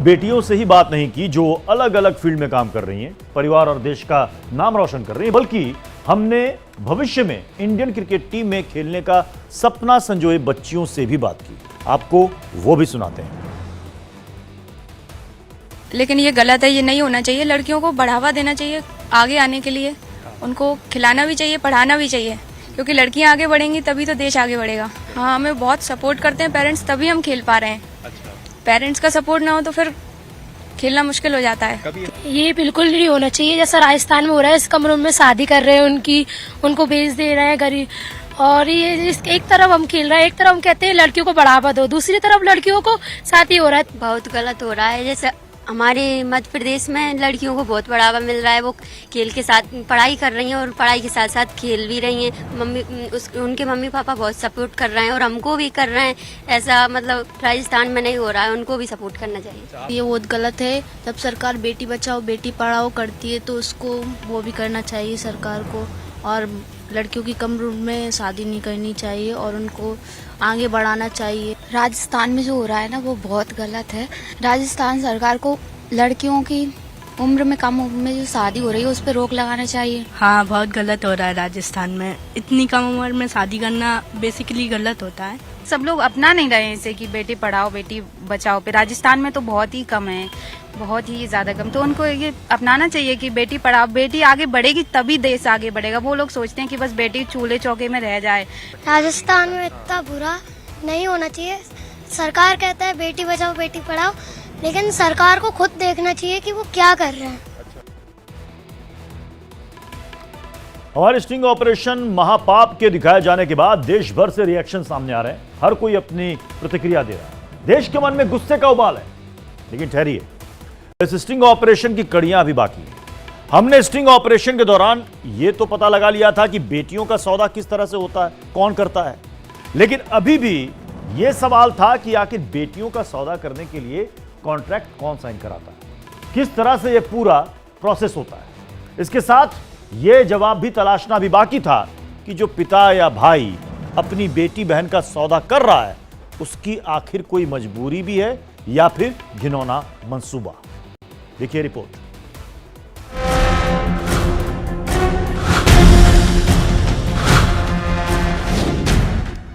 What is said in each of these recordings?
बेटियों से ही बात नहीं की जो अलग अलग फील्ड में काम कर रही हैं, परिवार और देश का नाम रोशन कर रही हैं, बल्कि हमने भविष्य में इंडियन क्रिकेट टीम में खेलने का सपना संजोए बच्चियों से भी बात की। आपको वो भी सुनाते हैं। लेकिन ये गलत है, ये नहीं होना चाहिए। लड़कियों को बढ़ावा देना चाहिए आगे आने के लिए, उनको खिलाना भी चाहिए, पढ़ाना भी चाहिए, क्योंकि लड़कियां आगे बढ़ेंगी तभी तो देश आगे बढ़ेगा। हाँ, हमें बहुत सपोर्ट करते हैं पेरेंट्स, तभी हम खेल पा रहे हैं। पेरेंट्स का सपोर्ट ना हो तो फिर खेलना मुश्किल हो जाता है। ये बिल्कुल नहीं होना चाहिए जैसा राजस्थान में हो रहा है। इस कमरों में शादी कर रहे हैं उनको भेज दे रहे हैं गरीब, और ये एक तरफ हम खेल रहे हैं, एक तरफ हम कहते हैं लड़कियों को बढ़ावा दो, दूसरी तरफ लड़कियों को साथ ही हो रहा है। बहुत गलत हो रहा है। जैसे हमारे मध्य प्रदेश में लड़कियों को बहुत बढ़ावा मिल रहा है, वो खेल के साथ पढ़ाई कर रही हैं और पढ़ाई के साथ साथ खेल भी रही हैं। उनके मम्मी पापा बहुत सपोर्ट कर रहे हैं और हमको भी कर रहे हैं। ऐसा मतलब राजस्थान में नहीं हो रहा है, उनको भी सपोर्ट करना चाहिए। ये बहुत गलत है। जब सरकार बेटी बचाओ बेटी पढ़ाओ करती है तो उसको वो भी करना चाहिए सरकार को, और लड़कियों की कम उम्र में शादी नहीं करनी चाहिए और उनको आगे बढ़ाना चाहिए। राजस्थान में जो हो रहा है ना वो बहुत गलत है। राजस्थान सरकार को लड़कियों की उम्र में कम उम्र में जो शादी हो रही है उस पर रोक लगाना चाहिए। हाँ, बहुत गलत हो रहा है राजस्थान में। इतनी कम उम्र में शादी करना बेसिकली गलत होता है। सब लोग अपना नहीं रहे हैं इसे कि बेटी पढ़ाओ बेटी बचाओ पे। राजस्थान में तो बहुत ही कम है, बहुत ही ज्यादा कम। तो उनको ये अपनाना चाहिए कि बेटी पढ़ाओ, बेटी आगे बढ़ेगी तभी देश आगे बढ़ेगा। वो लोग सोचते हैं कि बस बेटी चूल्हे चौके में रह जाए। राजस्थान में इतना बुरा नहीं होना चाहिए। सरकार कहता है बेटी बचाओ बेटी पढ़ाओ, लेकिन सरकार को खुद देखना चाहिए कि वो क्या कर रहे हैं। हमारे स्टिंग ऑपरेशन महापाप के दिखाए जाने के बाद देश भर से रिएक्शन सामने आ रहे हैं। हर कोई अपनी प्रतिक्रिया दे रहा है। देश के मन में गुस्से का उबाल है, लेकिन ठहरिए, इस स्टिंग ऑपरेशन की कड़ियां अभी बाकी हैं। हमने स्टिंग ऑपरेशन के दौरान यह तो पता लगा लिया था कि बेटियों का सौदा किस तरह से होता है, कौन करता है, लेकिन अभी भी यह सवाल था कि आखिर बेटियों का सौदा करने के लिए कॉन्ट्रैक्ट कौन साइन कराता है, किस तरह से यह पूरा प्रोसेस होता है। इसके साथ यह जवाब भी तलाशना भी बाकी था कि जो पिता या भाई अपनी बेटी बहन का सौदा कर रहा है उसकी आखिर कोई मजबूरी भी है या फिर घिनौना मंसूबा। देखिए रिपोर्ट।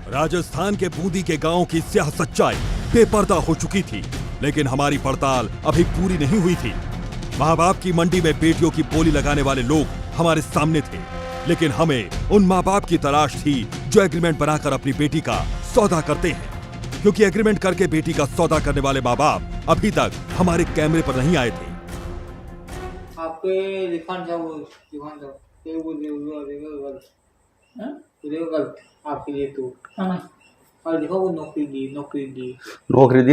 राजस्थान के बूंदी के गांव की स्याह सच्चाई बेपर्दा हो चुकी थी, लेकिन हमारी पड़ताल अभी पूरी नहीं हुई थी। माँ बाप की मंडी में बेटियों की बोली लगाने वाले लोग हमारे सामने थे, लेकिन हमें उन माँ बाप की तलाश थी जो एग्रीमेंट बनाकर अपनी बेटी का सौदा करते हैं, क्योंकि एग्रीमेंट करके बेटी का सौदा करने वाले माँ बाप अभी तक हमारे कैमरे पर नहीं आए थे। आपके लिए तो और देखो वो नौकरी दी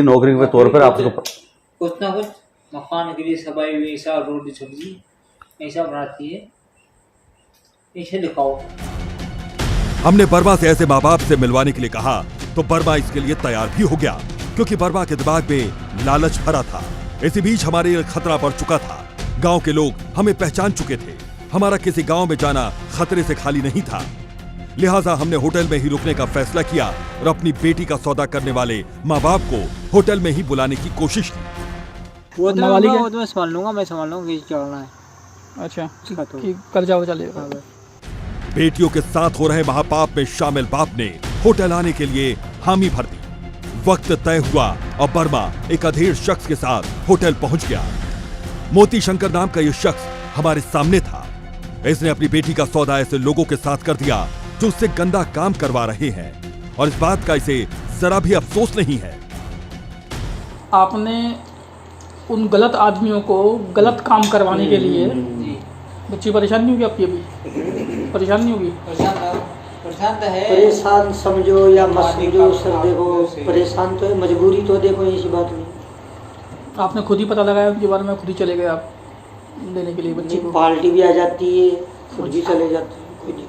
नौकरी के तौर पर आपको कुछ ना कुछ मकान के लिए सबाई हुई ऐसा रोटी सब्जी ऐसा बनाती है, ऐसे दिखाओ। हमने बर्मा से ऐसे माँ बाप से मिलवाने के लिए कहा तो बर्मा इसके लिए तैयार भी हो गया, क्योंकि बर्मा के दिमाग में लालच भरा था। इसी बीच हमारे लिए खतरा बढ़ चुका था। गांव के लोग हमें पहचान चुके थे। हमारा किसी गांव में जाना खतरे से खाली नहीं था, लिहाजा हमने होटल में ही रुकने का फैसला किया और अपनी बेटी का सौदा करने वाले माँ बाप को होटल में ही बुलाने की कोशिश की। वो तो मैं संभाल लूंगा क्या करना है। अच्छा, कर जाओ, चलिए। बेटियों के साथ हो रहे महापाप में शामिल बाप ने होटल आने के लिए हामी भर दी। वक्त तय हुआ और बर्मा एक अधेड़ शख्स के साथ होटल पहुंच गया। मोती शंकर नाम का यह शख्स हमारे सामने था। इसने अपनी बेटी का सौदा ऐसे लोगों के साथ कर दिया जो उससे गंदा काम करवा रहे हैं, और इस बात का इसे जरा भी अफसोस नहीं है। आपने उन गलत आदमियों को गलत काम करवाने के लिए बच्ची परेशान नहीं होगी? आपकी अभी परेशान नहीं होगी? परेशान तो है। परेशान समझो या मत समझो सर, देखो परेशान तो है, मजबूरी तो देखो, ऐसी बात नहीं। आपने खुद ही पता लगाया उनके बारे में, खुद ही चले गए आप लेने के लिए बच्ची को? पार्टी भी आ जाती है, खुद भी चले जाते हैं।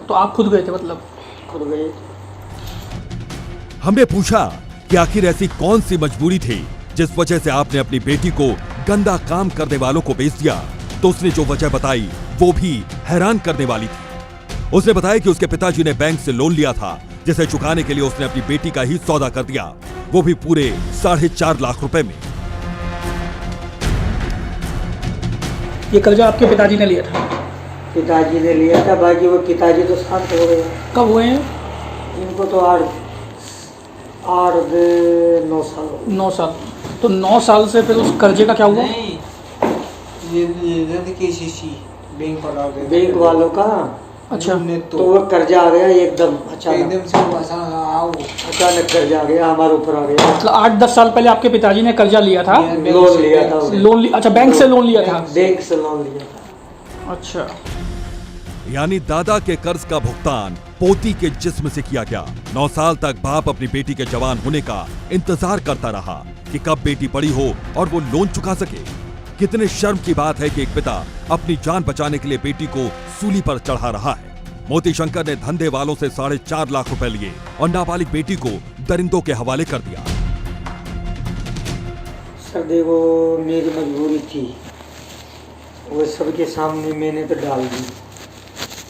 तो आप खुद गए थे? मतलब खुद गए। हमने पूछा कि आखिर ऐसी कौन सी मजबूरी थी जिस वजह से आपने अपनी बेटी को गंदा काम करने वालों को बेच दिया, तो उसने जो वजह बताई वो भी हैरान करने वाली थी। उसने बताया कि उसके पिताजी ने बैंक से लोन लिया था, जिसे चुकाने के लिए उसने अपनी बेटी का ही सौदा कर दिया, वो भी पूरे 4.5 लाख रुपए में। ये कर्जा आपके पिताजी ने लिया था? पिताजी ने लिया था, बाकी वो पिताजी तो शांत हो गए। कब हुए हैं? इनको तो 8-9 साल हो गए। 9 साल। तो 9 साल से फिर उस कर्जे का क्या हुआ? बैंक वालों का। अच्छा। तो वो कर्जा आ गया एकदम अचानक कर्जा आ गया, हमारे ऊपर आ गया। मतलब 8-10 साल पहले आपके पिताजी ने कर्जा लिया था? लोन लिया था। अच्छा, बैंक से लोन लिया था? बैंक से लोन लिया था। अच्छा। यानी दादा के कर्ज का भुगतान पोती के जिस्म से किया गया। 9 साल तक बाप अपनी बेटी के जवान होने का इंतजार करता रहा कि कब बेटी बड़ी हो और वो लोन चुका सके। कितने शर्म की बात है कि एक पिता अपनी जान बचाने के लिए बेटी को सूली पर चढ़ा रहा है। मोती शंकर ने धंधे वालों से 4.5 लाख रुपए लिए और नाबालिग बेटी को दरिंदों के हवाले कर दिया। सर देखो, मेरी मजबूरी थी, वो सबके सामने मैंने तो डाल दी।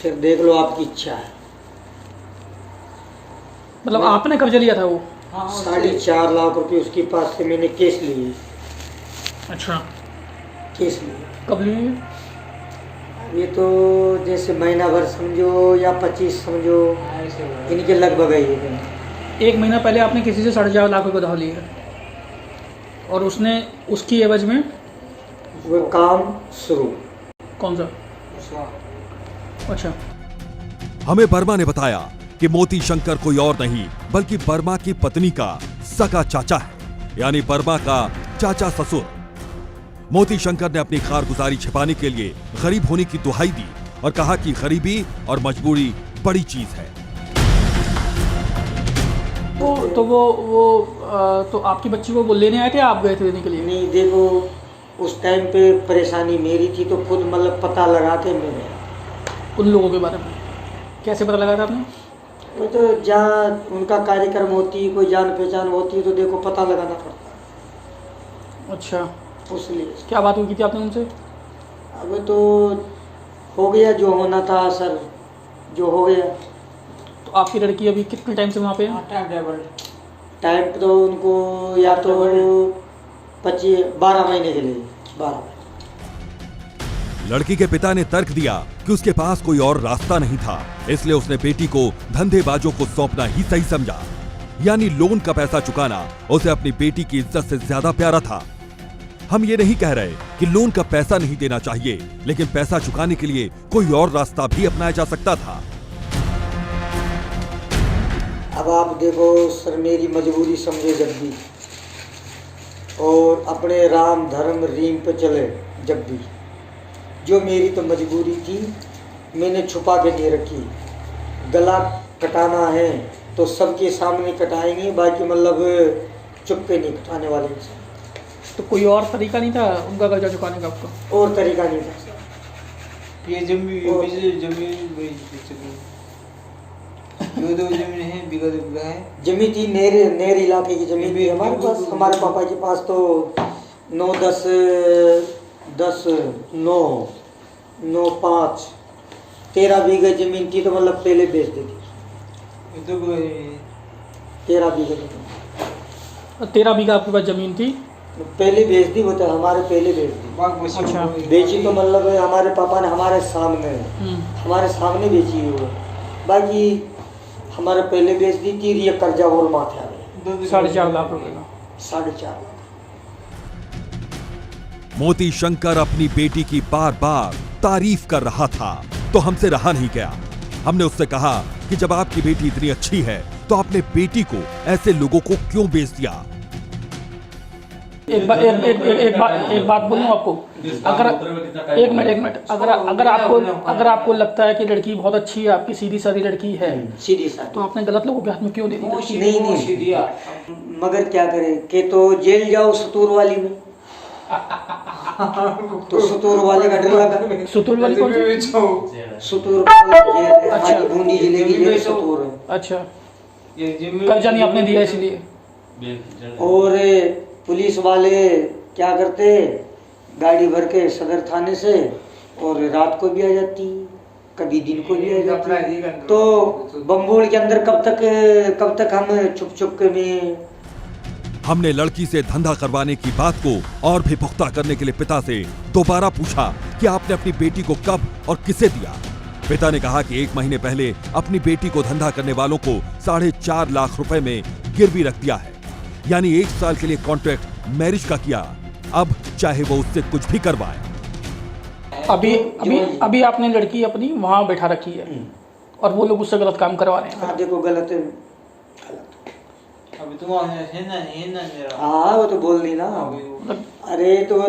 फिर देख लो, आपकी इच्छा है। मतलब आपने कर्जा लिया था वो? 4.5 लाख रुपए उसके पास से मैंने केस लिए। अच्छा। केस लिए। कब लिए? ये तो जैसे महीना भर समझो या 25 समझो, इनके लगभग है ये। 1 महीना पहले आपने किसी से 4.5 लाख रुपए उधार लिए और उसने उसकी एवज में वो काम शुरू। कौन सा? अच्छा। हमें वर्मा ने बताया कि मोती शंकर कोई और नहीं बल्कि वर्मा की पत्नी का सगा चाचा है, यानी वर्मा का चाचा ससुर। मोती शंकर ने अपनी कारगुजारी छिपाने के लिए गरीब होने की दुहाई दी और कहा कि गरीबी और मजबूरी बड़ी चीज है। तो आपकी बच्ची को वो लेने आए थे, आप गए थे लेने के लिए? नहीं, देखो उस टाइम पे परेशानी मेरी थी तो खुद मतलब पता लगा के मैंने। उन लोगों के बारे में कैसे पता लगा था आपने? वो तो जहाँ उनका कार्यक्रम होती, कोई जान पहचान होती है तो देखो पता लगाना पड़ता। अच्छा। उसलिए क्या बात हुई थी आपने उनसे? अब तो हो गया जो होना था सर, जो हो गया। तो आपकी लड़की अभी कितने टाइम से वहाँ पे है? टाइम तो उनको या तो 12 महीने के लिए। 12। लड़की के पिता ने तर्क दिया कि उसके पास कोई और रास्ता नहीं था, इसलिए उसने बेटी को धंधेबाजों को सौंपना ही सही समझा। यानी लोन का पैसा चुकाना उसे अपनी बेटी की इज्जत से ज्यादा प्यारा था। हम ये नहीं कह रहे कि लोन का पैसा नहीं देना चाहिए, लेकिन पैसा चुकाने के लिए कोई और रास्ता भी अपनाया जा सकता था। अब आप देखो सर, मेरी मजबूरी समझे जब भी, और अपने राम धर्म रीम पे चले जब भी। जो मेरी तो मजबूरी थी, मैंने छुपा के दे रखी। गला कटाना है तो सबके सामने कटाएंगे, बाकी मतलब चुप के नहीं कटाने वाले। तो कोई और तरीका नहीं था उनका कर्जा चुकाने का आपका? और तरीका नहीं था। ये जमीन है, जमीन थी नेर इलाके की जमीन थी हमारे पास। हमारे पापा के पास तो 13 बीघे जमीन थी, तो मतलब पहले बेच देती। 13 बीघे जमीन। 13 बीघा आपके पास जमीन थी? पहले बेच दी, वो तो हमारे पहले बेच दी। अच्छा। बेची तो मतलब हमारे पापा ने हमारे सामने बेची है वो। बाकी हमारे पहले बेच दी थी, ये कर्जा और माथे आ गया 4.5 लाख रुपए का। 4.5 लाख। मोती शंकर अपनी बेटी की बार बार तारीफ कर रहा था तो हमसे रहा नहीं गया। हमने उससे कहा कि जब आपकी बेटी इतनी अच्छी है तो आपने बेटी को ऐसे लोगों को क्यों बेच दिया? एक बात बोलूं आपको, अगर एक मिनट अगर आपको लगता है कि लड़की बहुत अच्छी है, आपकी सीधी सादी लड़की है, सीधी सादी, तो आपने गलत लोगों के हाथ में क्यों दे दी? नहीं, मगर क्या करें कि तो जेल जाओ सतूर वाली में। तो सतूर वाले का डर लगा। सतूर वाली कौन सी? सतूर अच्छा, बूंदी जिले की जेल सतूर है। अच्छा, कर्जा नहीं आपने दिया इसलिए? और पुलिस वाले क्या करते, गाड़ी भर के सदर थाने से, और रात को भी आ जाती, कभी दिन को भी आ जाती। तो बम्बोल के अंदर कब तक हम छुप के में हमने लड़की से धंधा करवाने की बात को और भी पुख्ता करने के लिए पिता से दोबारा पूछा कि आपने अपनी बेटी को कब और किसे दिया। पिता ने कहा कि 1 महीने पहले अपनी बेटी को धंधा करने वालों को 4.5 लाख रुपए में गिरवी रख दिया है, यानी 1 साल के लिए कॉन्ट्रैक्ट मैरिज का किया। अब चाहे वो उससे कुछ भी करवाए। अभी आपने लड़की अपनी वहाँ बैठा रखी है और वो लोग उससे गलत काम करवा रहे हैं। देखो गलत है, अभी तुम मेरा हाँ वो तो बोल दी ना। अरे तो वो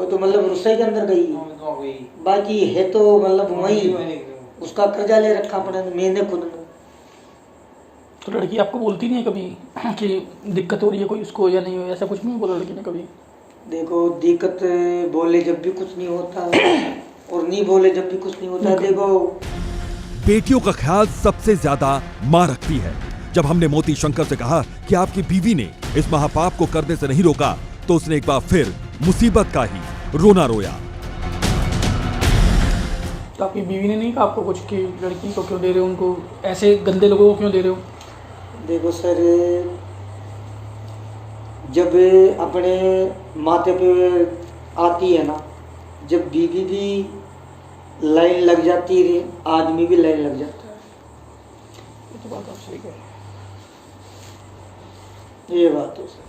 तो मतलब रुस्से के अंदर गई, बाकी है तो मतलब वही उसका कर्जा ले रखा अपने मैंने खुद ने। तो लड़की आपको बोलती नहीं है कभी कि दिक्कत हो रही है कोई उसको या नहीं, ऐसा कुछ नहीं बोला लड़की ने कभी? देखो दिक्कत बोले जब भी कुछ नहीं होता और नहीं बोले जब भी कुछ नहीं होता। देखो बेटियों का ख्याल सबसे ज्यादा मां रखती है। जब हमने मोती शंकर से कहा कि आपकी बीवी ने इस महापाप को करने से नहीं रोका, तो उसने एक बार फिर मुसीबत का ही रोना रोया। तो आपकी बीवी ने नहीं कहा आपको कुछ कि लड़की को क्यों दे रहे हो, उनको ऐसे गंदे लोगों को क्यों दे रहे हो? देखो सर, जब अपने माथे पे आती है ना, जब बीवी भी लाइन लग जाती है, आदमी भी लाइन लग जाता है। ये तो बात आप सही कह रहे हैं। ये बात है सर।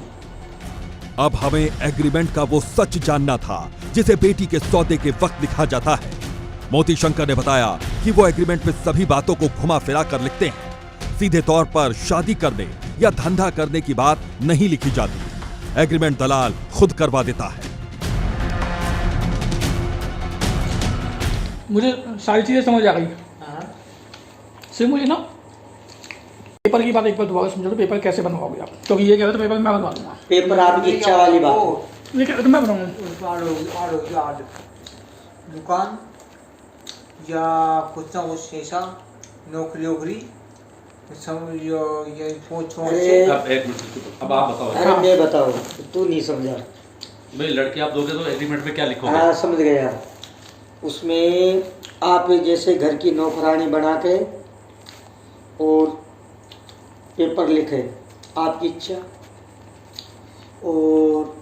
अब हमें एग्रीमेंट का वो सच जानना था जिसे बेटी के सौदे के वक्त लिखा जाता है। मोती शंकर ने बताया कि वो एग्रीमेंट में सभी बातों को घुमा फिरा कर लिखते हैं। सीधे तौर पर शादी करने या धंधा करने की बात नहीं लिखी जाती। एग्रीमेंट दलाल खुद करवा देता है। मुझे सारी चीजें समझ आ गई। सिर्फ मुझे ना पेपर की बात एक बार दोबारा समझो, तो पेपर कैसे बनवाओगे आप? क्योंकि ये कह रहे तो पेपर मैं बनवा दूंगा। पेपर आपकी इच्छा वाली बात है। ये कह रहे तो मैं बनवाऊंगा। दुकान या कुछ ना कुछ ऐसा नौकरी ये अब आप बताओ। अरे मैं बताओ, तू नहीं समझा भाई। लड़की आप दोगे तो एग्रीमेंट में क्या लिखोगे? हाँ समझ गया। उसमें आप जैसे घर की नौकरानी बना के और पेपर लिखे आपकी इच्छा, और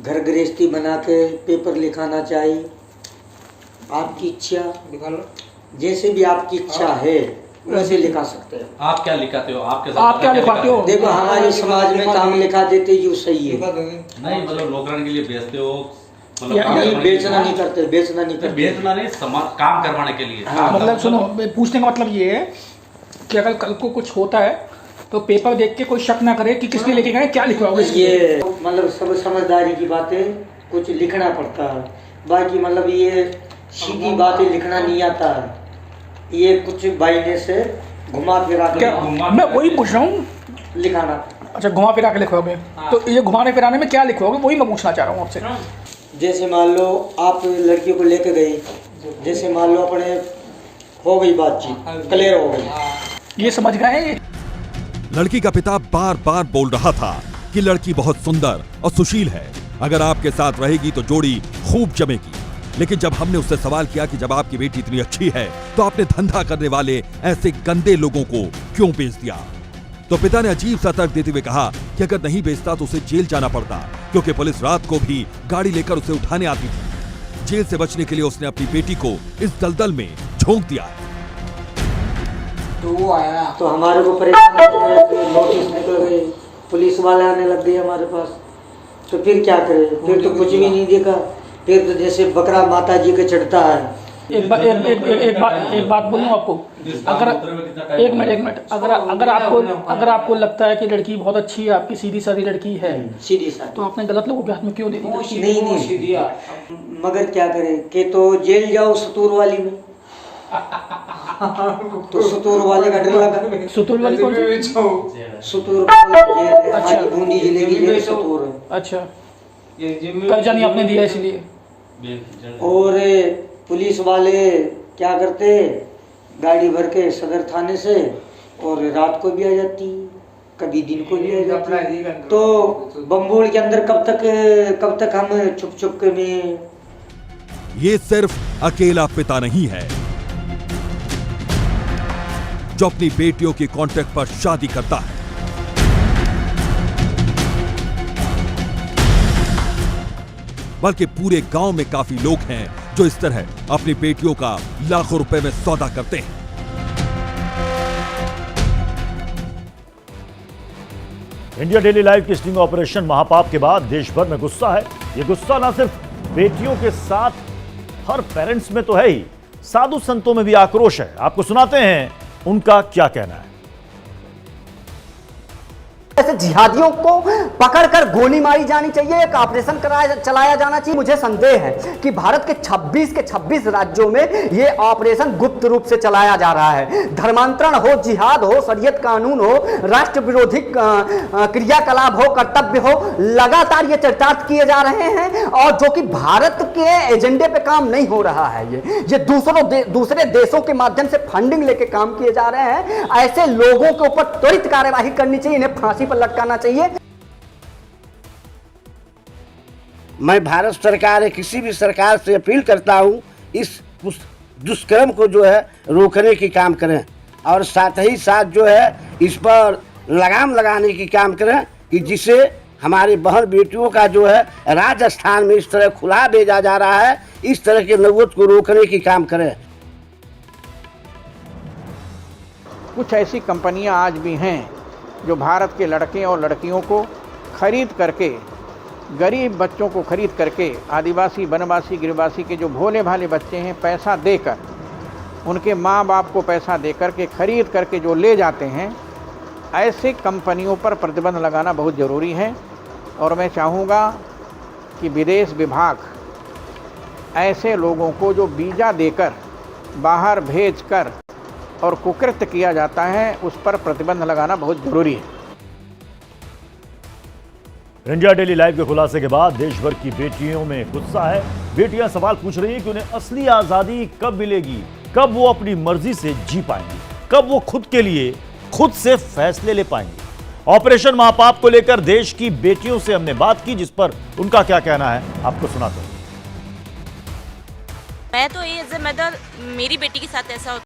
घर गृहस्थी बना के पेपर लिखाना चाहिए आपकी इच्छा। लिखा लो, जैसे भी आपकी इच्छा है वैसे लिखा सकते हैं। आप क्या लिखाते हो? आपके साथ आप क्या लिखाते हो? देखो हमारे समाज में काम लिखा देते जो सही है। नहीं मतलब नौकरानी के लिए बेचते हो? नहीं बेचना नहीं करते, बेचना नहीं करते। बेचना नहीं, काम करवाने के लिए। हाँ, मतलब सुनो, पूछने का मतलब ये है कि अगर कल को कुछ होता है तो पेपर देख के कोई शक ना करे कि किसने लेके गए, क्या लिखवाओगे? ये मतलब सब समझदारी की बातें कुछ लिखना पड़ता है। बाकी मतलब ये सीधी बातें लिखना नहीं आता है। ये कुछ बाइने से घुमा फिरा के मैं वही पूछ रहा हूँ, लिखाना। अच्छा घुमा फिरा के लिखवाओगे? तो ये घुमाने फिराने में क्या लिखवाओगे वही मैं पूछना चाह रहा हूँ आपसे। जैसे मान लो आप लड़की को लेके गए, जैसे मान लो अपने हो गई बातचीत, क्लियर हो गई, ये समझ गए। लड़की का पिता बार बार बोल रहा था कि लड़की बहुत सुंदर और सुशील है, अगर आपके साथ रहेगी तो जोड़ी खूब जमेगी। लेकिन जब हमने उससे सवाल किया कि जब आपकी बेटी इतनी अच्छी है तो आपने धंधा करने वाले ऐसे गंदे लोगों को क्यों बेच दिया, तो पिता ने अजीब सा तर्क देते हुए कहा कि अगर नहीं बेचता तो उसे जेल जाना पड़ता, क्योंकि पुलिस रात को भी गाड़ी लेकर उसे उठाने आती थी। जेल से बचने के लिए उसने अपनी बेटी को इस दलदल में झोंक दिया। तो आया तो हमारे को परेशान, नोटिस निकल गए, पुलिस वाले आने लग गए हमारे पास। तो फिर क्या करें? फिर तो कुछ भी नहीं देखा। फिर तो जैसे बकरा माता जी के चढ़ता है। एक बात बोलूं आपको, अगर एक मिनट, अगर आपको लगता है कि लड़की बहुत अच्छी है, आपकी सीधी सादी लड़की है, सीधी सादी, तो आपने गलत लोगों के हाथ में क्यों दे दी? नहीं, मगर क्या करें कि तो जेल जाओ सतूर वाली में। तो सतूर वाले का डर लगा। सतूर वाली कौन सी? सतूर अच्छा बूंदी जिले की जेल सतूर है। अच्छा, कर्जा नहीं आपने दिया इसलिए? और पुलिस वाले क्या करते, गाड़ी भर के सदर थाने से, और रात को भी आ जाती, कभी दिन को भी आ जाती। तो बम्बोल के अंदर कब तक हम छुप के में। ये सिर्फ अकेला पिता नहीं है जो अपनी बेटियों की कॉन्ट्रैक्ट पर शादी करता है। बल्कि पूरे गांव में काफी लोग हैं जो इस तरह अपनी बेटियों का लाखों रुपए में सौदा करते हैं। इंडिया डेली लाइव की स्टिंग ऑपरेशन महापाप के बाद देश भर में गुस्सा है। ये गुस्सा ना सिर्फ बेटियों के साथ हर पेरेंट्स में तो है ही, साधु संतों में भी आक्रोश है। आपको सुनाते हैं उनका क्या कहना है। ऐसे जिहादियों को पकड़कर गोली मारी जानी चाहिए, एक ऑपरेशन चलाया जाना चाहिए। मुझे संदेह है कि भारत के 26 राज्यों में ये ऑपरेशन गुप्त रूप से चलाया जा रहा है। धर्मांतरण हो, जिहाद हो, शरीयत कानून हो, राष्ट्र विरोधी क्रियाकलाप हो, कर्तव्य हो, लगातार ये चरितार्थ किए जा रहे हैं और जो कि भारत के एजेंडे पे काम नहीं हो रहा है। ये दूसरे देशों के माध्यम से फंडिंग लेके काम किए जा रहे हैं। ऐसे लोगों के ऊपर त्वरित कार्यवाही करनी चाहिए, इन्हें फांसी पर लटकाना चाहिए। मैं भारत सरकार या किसी भी सरकार से अपील करता हूं, इस दुष्कर्म को जो है रोकने की काम करें और साथ ही साथ जो है इस पर लगाम लगाने की काम करें कि जिससे हमारी बहन बेटियों का जो है राजस्थान में इस तरह खुला भेजा जा रहा है, इस तरह के नौबत को रोकने की काम करें। कुछ ऐसी कंपनियां आज भी हैं जो भारत के लड़के और लड़कियों को खरीद करके, गरीब बच्चों को खरीद करके, आदिवासी, वनवासी, गिरिवासी के जो भोले भाले बच्चे हैं, पैसा देकर, उनके माँ बाप को पैसा देकर के खरीद करके जो ले जाते हैं, ऐसे कंपनियों पर प्रतिबंध लगाना बहुत ज़रूरी है। और मैं चाहूँगा कि विदेश विभाग ऐसे लोगों को जो वीज़ा देकर बाहर भेजकर और कुकृत्य किया जाता है, उस पर प्रतिबंध लगाना बहुत जरूरी है। इंडिया डेली लाइव के खुलासे के बाद देश भर की बेटियों में गुस्सा है। बेटियां सवाल पूछ रही हैं कि उन्हें असली आजादी कब मिलेगी, कब वो अपनी मर्जी से जी पाएंगी, कब वो खुद के लिए खुद से फैसले ले पाएंगी। ऑपरेशन महापाप को लेकर देश की बेटियों से हमने बात की, जिस पर उनका क्या कहना है आपको सुनाते हैं। मैं तो ये जिम्मेदार, मेरी बेटी के साथ ऐसा